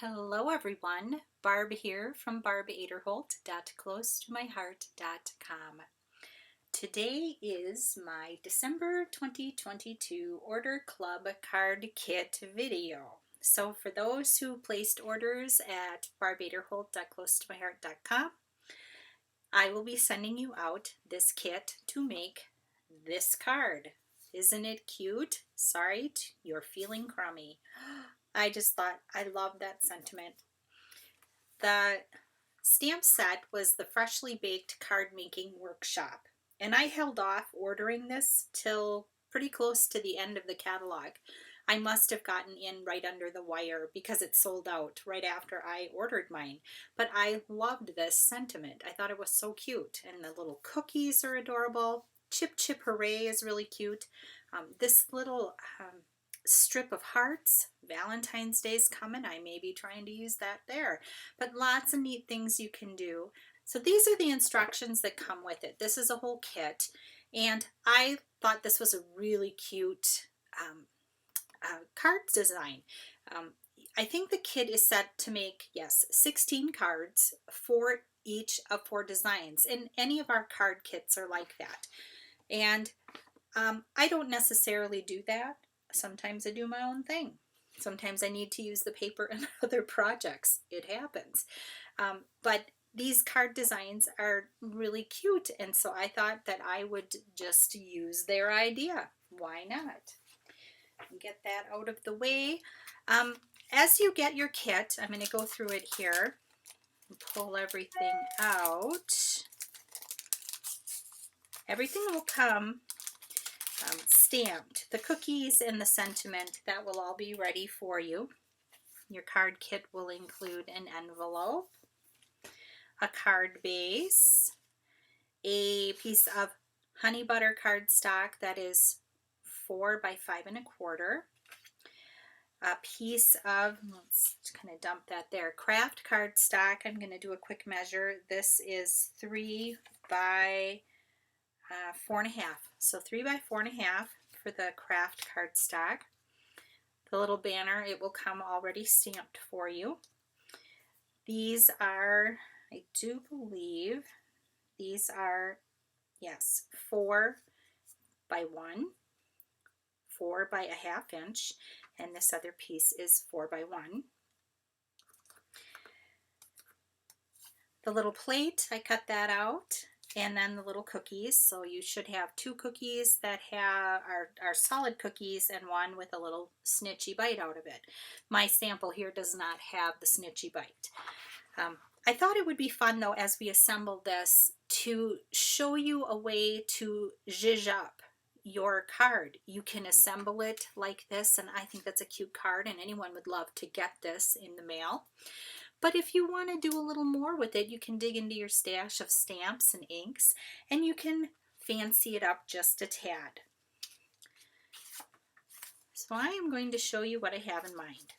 Hello everyone, Barb here from barbaderholt.closetomyheart.com. Today is my December 2022 Order Club Card Kit video. So for those who placed orders at barbaderholt.closetomyheart.com, I will be sending you out this kit to make this card. Isn't it cute? Sorry, you're feeling crummy. I just thought I love that sentiment. The stamp set was the Freshly Baked Card Making Workshop, and I held off ordering this till pretty close to the end of the catalog. I must have gotten in right under the wire because it sold out right after I ordered mine. But I loved this sentiment. I thought it was so cute, and the little cookies are adorable. Chip Chip Hooray is really cute. This little strip of hearts, Valentine's Day's coming, I may be trying to use that there, but lots of neat things you can do. So these are the instructions that come with it. This is a whole kit, and I thought this was a really cute card design. I think the kit is set to make, yes, 16 cards for each of 4 designs, and any of our card kits are like that. And I don't necessarily do that. Sometimes I do my own thing. Sometimes I need to use the paper in other projects. It happens. But these card designs are really cute, and so I thought that I would just use their idea. Why not? Get that out of the way. As you get your kit, I'm going to go through it here and pull everything out. Everything will come stamped. The cookies and the sentiment, that will all be ready for you. Your card kit will include an envelope, a card base, a piece of honey butter cardstock that is 4 by 5 1/4, a piece of, let's kind of dump that there, Kraft cardstock. I'm going to do a quick measure. This is 3 by 4 1/2. So 3 by 4 1/2 for the Kraft cardstock. The little banner, it will come already stamped for you. These are, I do believe, these are, yes, 4 by 1, 4 by 1/2 inch, and this other piece is 4 by 1. The little plate, I cut that out. And then the little cookies, so you should have 2 cookies that are solid cookies and 1 with a little snitchy bite out of it. My sample here does not have the snitchy bite. I thought it would be fun though, as we assemble this, to show you a way to zhuzh up your card. You can assemble it like this, and I think that's a cute card, and anyone would love to get this in the mail. But if you want to do a little more with it, you can dig into your stash of stamps and inks, and you can fancy it up just a tad. So I am going to show you what I have in mind.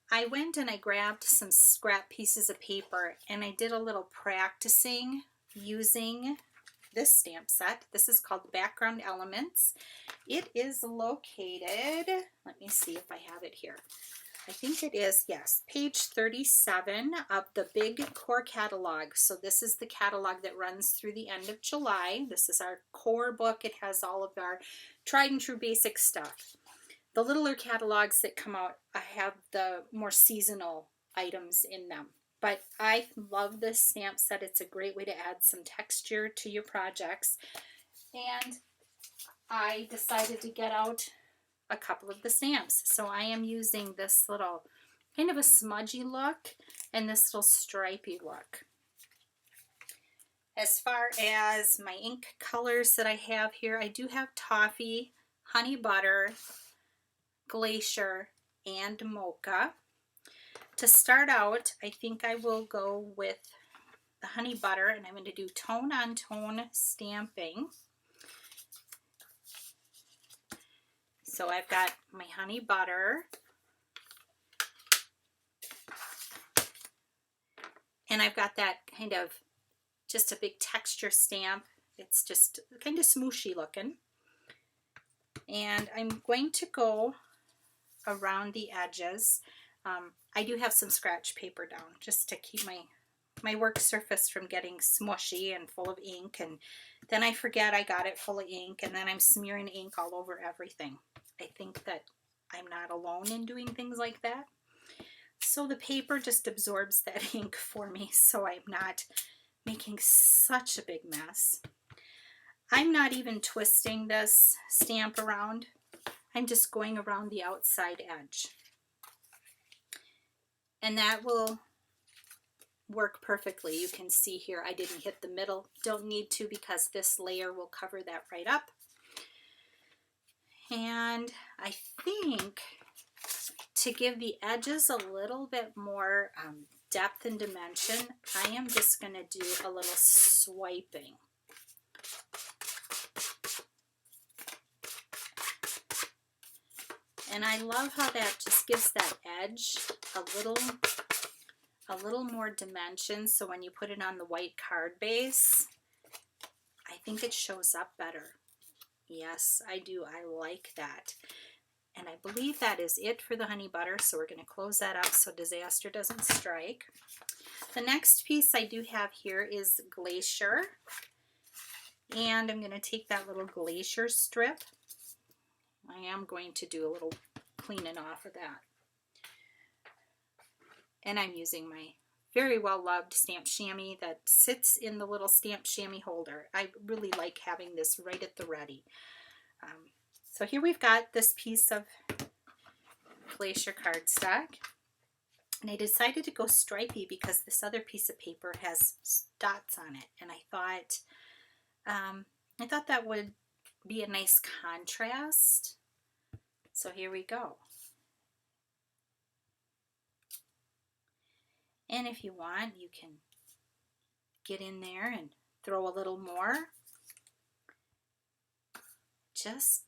I went and I grabbed some scrap pieces of paper, and I did a little practicing using this stamp set. This is called Background Elements. It is located, let me see if I have it here. I think it is, yes, page 37 of the big core catalog. So this is the catalog that runs through the end of July. This is our core book. It has all of our tried and true basic stuff. The littler catalogs that come out have the more seasonal items in them. But I love this stamp set. It's a great way to add some texture to your projects. And I decided to get out a couple of the stamps. So I am using this little kind of a smudgy look and this little stripy look. As far as my ink colors that I have here, I do have Toffee, Honey Butter, Glacier, and Mocha. To start out, I think I will go with the Honey Butter, and I'm going to do tone on tone stamping. So I've got my honey butter, and I've got that kind of just a big texture stamp. It's just kind of smooshy looking. And I'm going to go around the edges. I do have some scratch paper down just to keep my work surface from getting smushy and full of ink, and then I forget I got it full of ink, and then I'm smearing ink all over everything. I think that I'm not alone in doing things like that. So the paper just absorbs that ink for me, so I'm not making such a big mess. I'm not even twisting this stamp around. I'm just going around the outside edge. And that will work perfectly. You can see here I didn't hit the middle. Don't need to because this layer will cover that right up. And I think to give the edges a little bit more depth and dimension, I am just going to do a little swiping. And I love how that just gives that edge a little more dimension, so when you put it on the white card base, I think it shows up better. Yes, I do. I like that. And I believe that is it for the honey butter, so we're going to close that up so disaster doesn't strike. The next piece I do have here is Glacier, and I'm going to take that little Glacier strip. I am going to do a little cleaning off of that. And I'm using my very well loved stamp chamois that sits in the little stamp chamois holder. I really like having this right at the ready. So here we've got this piece of Glacier cardstock, and I decided to go stripy because this other piece of paper has dots on it, and I thought that would be a nice contrast. So here we go. And if you want, you can get in there and throw a little more. Just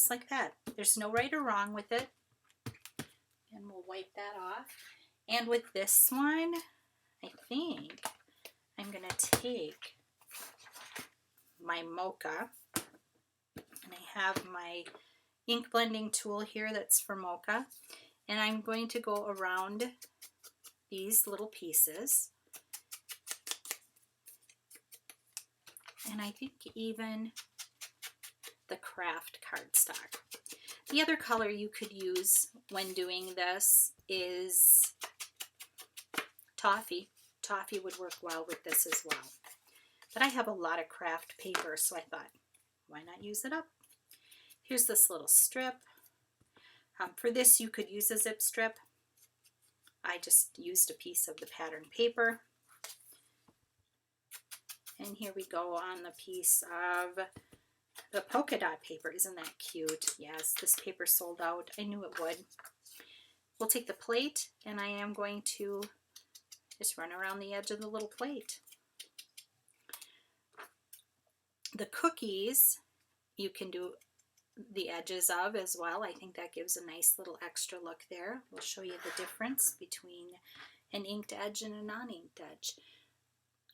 like that. There's no right or wrong with it. And we'll wipe that off. And with this one, I think I'm going to take my Mocha, and I have my ink blending tool here that's for Mocha, and I'm going to go around these little pieces, and I think even the Kraft cardstock. The other color you could use when doing this is Toffee. Toffee would work well with this as well. But I have a lot of Kraft paper, so I thought, why not use it up? Here's this little strip. For this, you could use a zip strip. I just used a piece of the pattern paper. And here we go on the piece of the polka dot paper. Isn't that cute? Yes, this paper sold out. I knew it would. We'll take the plate, and I am going to just run around the edge of the little plate. The cookies you can do the edges of as well. I think that gives a nice little extra look there. We'll show you the difference between an inked edge and a non-inked edge.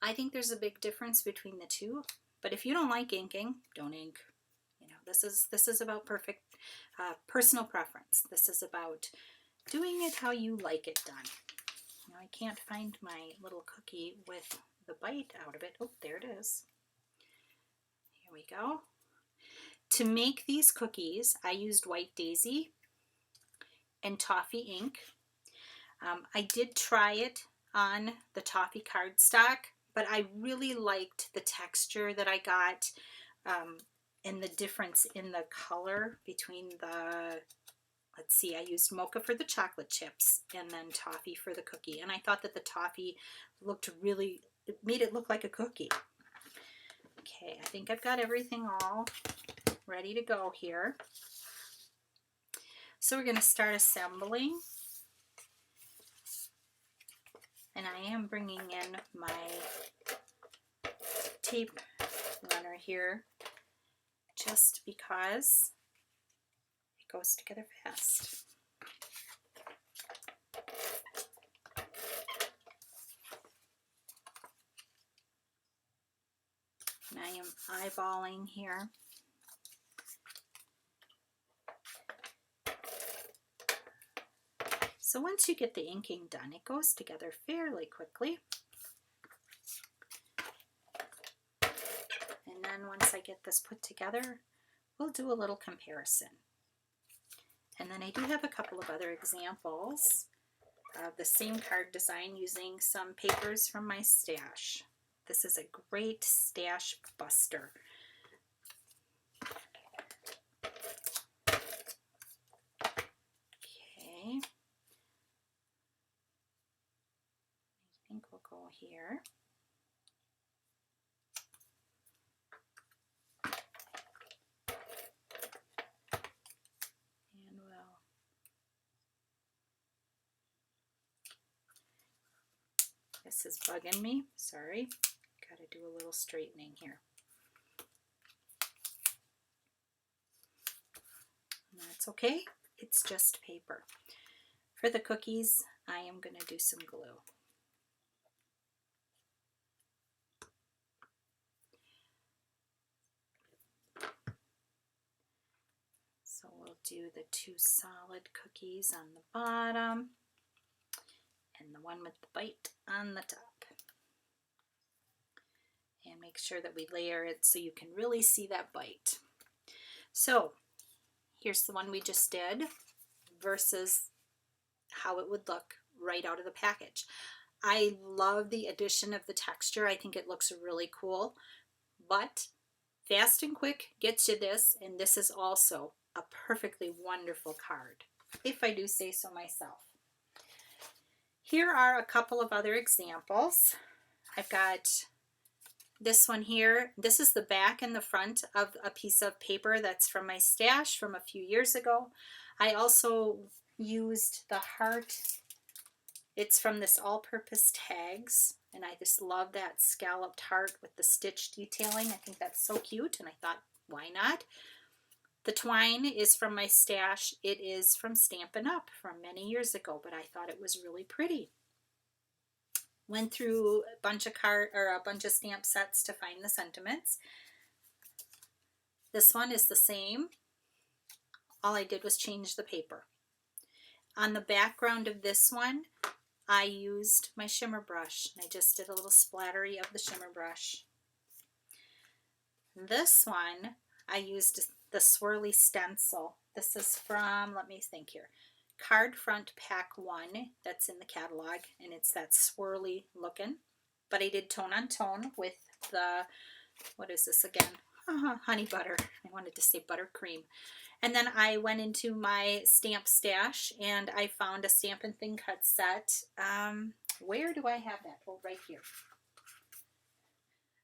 I think there's a big difference between the two, but if you don't like inking, don't ink. You know, this is about perfect personal preference. This is about doing it how you like it done. Now I can't find my little cookie with the bite out of it. Oh, there it is. Here we go. To make these cookies, I used White Daisy and Toffee Ink. I did try it on the Toffee cardstock, but I really liked the texture that I got and the difference in the color between the, let's see, I used Mocha for the chocolate chips and then Toffee for the cookie. And I thought that the Toffee looked really, it made it look like a cookie. Okay, I think I've got everything all ready to go here. So we're going to start assembling. And I am bringing in my tape runner here just because it goes together fast. And I am eyeballing here. So once you get the inking done, it goes together fairly quickly. And then once I get this put together, we'll do a little comparison. And then I do have a couple of other examples of the same card design using some papers from my stash. This is a great stash buster. Okay. I think we'll go here. And this is bugging me, sorry. Gotta do a little straightening here. That's okay, it's just paper. For the cookies, I am gonna do some glue. So we'll do the 2 solid cookies on the bottom and the one with the bite on the top. And make sure that we layer it so you can really see that bite. So here's the one we just did versus how it would look right out of the package. I love the addition of the texture. I think it looks really cool, but Fast and Quick gets you this, and this is also a perfectly wonderful card, if I do say so myself. Here are a couple of other examples. I've got this one here. This is the back and the front of a piece of paper that's from my stash from a few years ago. I also used the heart. It's from this all-purpose tags, and I just love that scalloped heart with the stitch detailing. I think that's so cute, and I thought, why not? The twine is from my stash. It is from Stampin' Up! From many years ago, but I thought it was really pretty. Went through a bunch of stamp sets to find the sentiments. This one is the same. All I did was change the paper. On the background of this one, I used my shimmer brush. I just did a little splattery of the shimmer brush. This one, I used the swirly stencil. This is from, let me think here, Card Front Pack 1, that's in the catalog, and it's that swirly looking. But I did tone on tone with the, what is this again? Honey butter. I wanted to say buttercream. And then I went into my stamp stash and I found a Stampin' Thing cut set. Where do I have that? Oh, right here.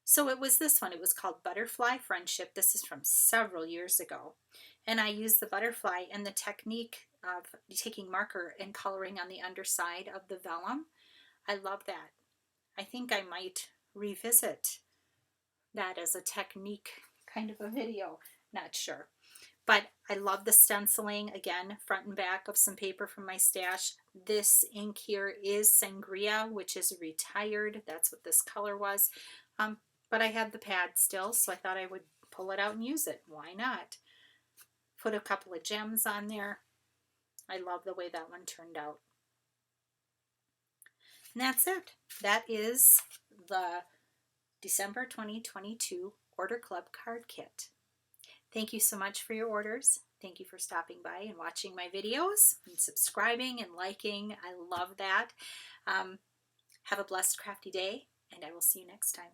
So it was this one. It was called Butterfly Friendship. This is from several years ago. And I used the butterfly and the technique of taking marker and coloring on the underside of the vellum. I love that. I think I might revisit that as a technique kind of a video. Not sure. But I love the stenciling, again, front and back of some paper from my stash. This ink here is Sangria, which is retired. That's what this color was. But I had the pad still, so I thought I would pull it out and use it. Why not? Put a couple of gems on there. I love the way that one turned out. And that's it. That is the December 2022 Order Club card kit. Thank you so much for your orders. Thank you for stopping by and watching my videos and subscribing and liking. I love that. Have a blessed, crafty day, and I will see you next time.